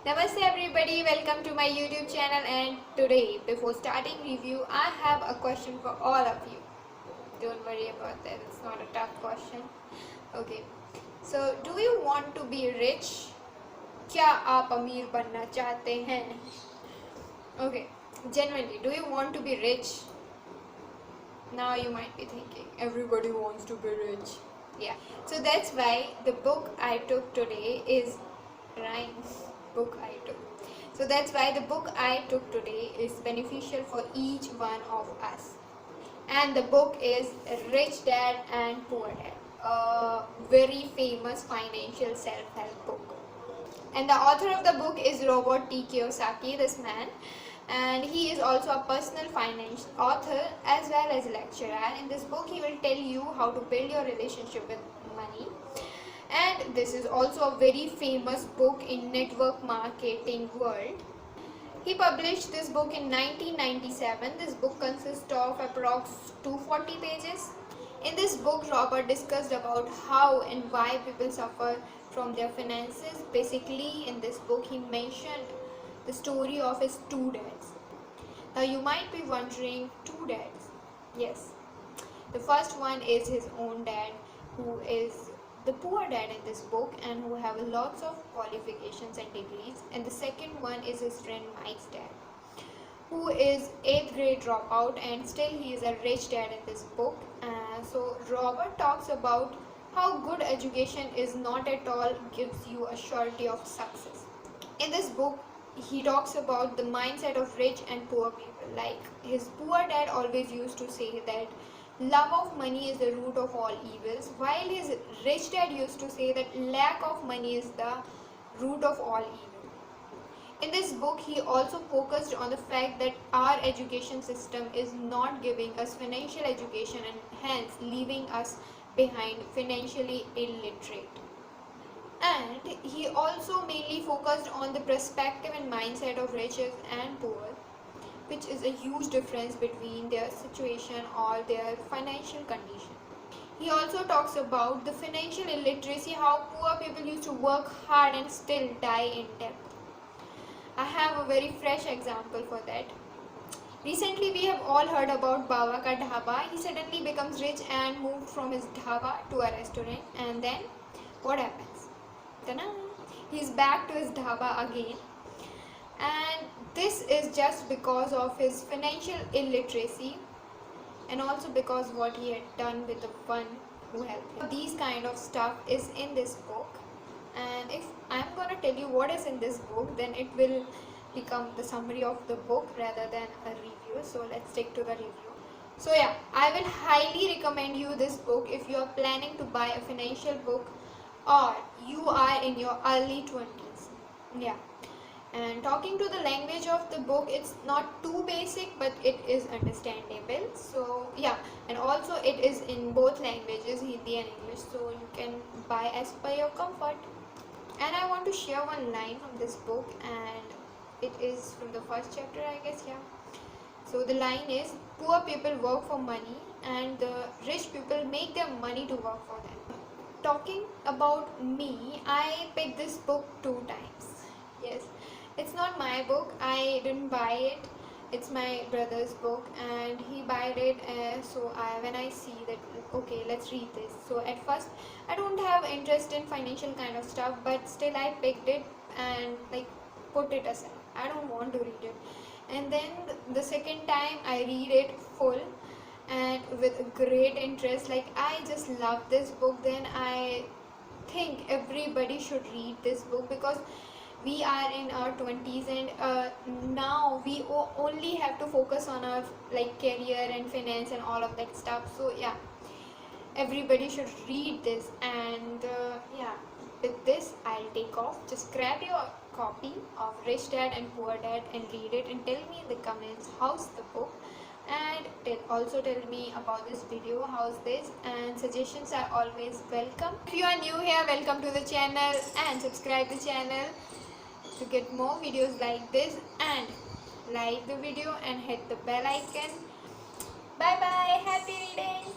Namaste everybody, welcome to my YouTube channel, and today before starting review I have a question for all of you. Don't worry about that, it's not a tough question. Okay, so do you want to be rich? क्या आप अमीर बनना चाहते हैं? Okay, genuinely, do you want to be rich? Now you might be thinking, everybody wants to be rich. Yeah, so that's why the book I took today is rhymes. Book I took. So that's why the book I took today is beneficial for each one of us. And the book is Rich Dad and Poor Dad, a very famous financial self-help book. And the author of the book is Robert Kiyosaki, this man, and he is also a personal finance author as well as lecturer. In this book he will tell you how to build your relationship with money, and this is also a very famous book in network marketing world. He published this book in 1997. This book consists of approx 240 pages. In this book, Robert discussed about how and why people suffer from their finances. Basically, in this book, he mentioned the story of his two dads. Now, you might be wondering, two dads? Yes. The first one is his own dad, who is the poor dad in this book and who have lots of qualifications and degrees. And the second one is his friend Mike's dad, who is 8th grade dropout, and still he is a rich dad in this book. So Robert talks about how good education is not at all gives you a surety of success. In this book he talks about the mindset of rich and poor people. Like, his poor dad always used to say that love of money is the root of all evils, while his rich dad used to say that lack of money is the root of all evil. In this book, he also focused on the fact that our education system is not giving us financial education and hence leaving us behind financially illiterate. And he also mainly focused on the perspective and mindset of rich and poor, which is a huge difference between their situation or their financial condition. He also talks about the financial illiteracy, how poor people used to work hard and still die in debt. I have a very fresh example for that. Recently we have all heard about Baba Ka Dhaba. He suddenly becomes rich and moved from his dhaba to a restaurant, and then what happens? Ta-da! He's back to his dhaba again, and this is just because of his financial illiteracy and also because what he had done with the one who helped him. These kind of stuff is in this book, and if I'm gonna tell you what is in this book, then it will become the summary of the book rather than a review. So let's stick to the review. So yeah, I will highly recommend you this book if you are planning to buy a financial book or you are in your early 20s. Yeah. And talking to the language of the book, it's not too basic, but it is understandable. So yeah, and also it is in both languages, Hindi and English, so you can buy as per your comfort. And I want to share one line from this book, and it is from the first chapter, I guess. Yeah. So the line is, poor people work for money and the rich people make their money to work for them. Talking about me, I picked this book 2 times. Yes, it's not my book, I didn't buy it. It's my brother's book and he bought it. When I see that, okay, let's read this. So at first I don't have interest in financial kind of stuff, but still I picked it and like put it aside. I don't want to read it. And then the second time I read it full and with great interest. Like, I just love this book. Then I think everybody should read this book because we are in our 20s, and now we only have to focus on our like career and finance and all of that stuff. So yeah, everybody should read this. And yeah, with this I'll take off. Just grab your copy of Rich Dad and Poor Dad and read it, and tell me in the comments how's the book, and also tell me about this video, how's this, and suggestions are always welcome. If you are new here, welcome to the channel and subscribe the channel to get more videos like this, and like the video and hit the bell icon. Bye bye, happy reading.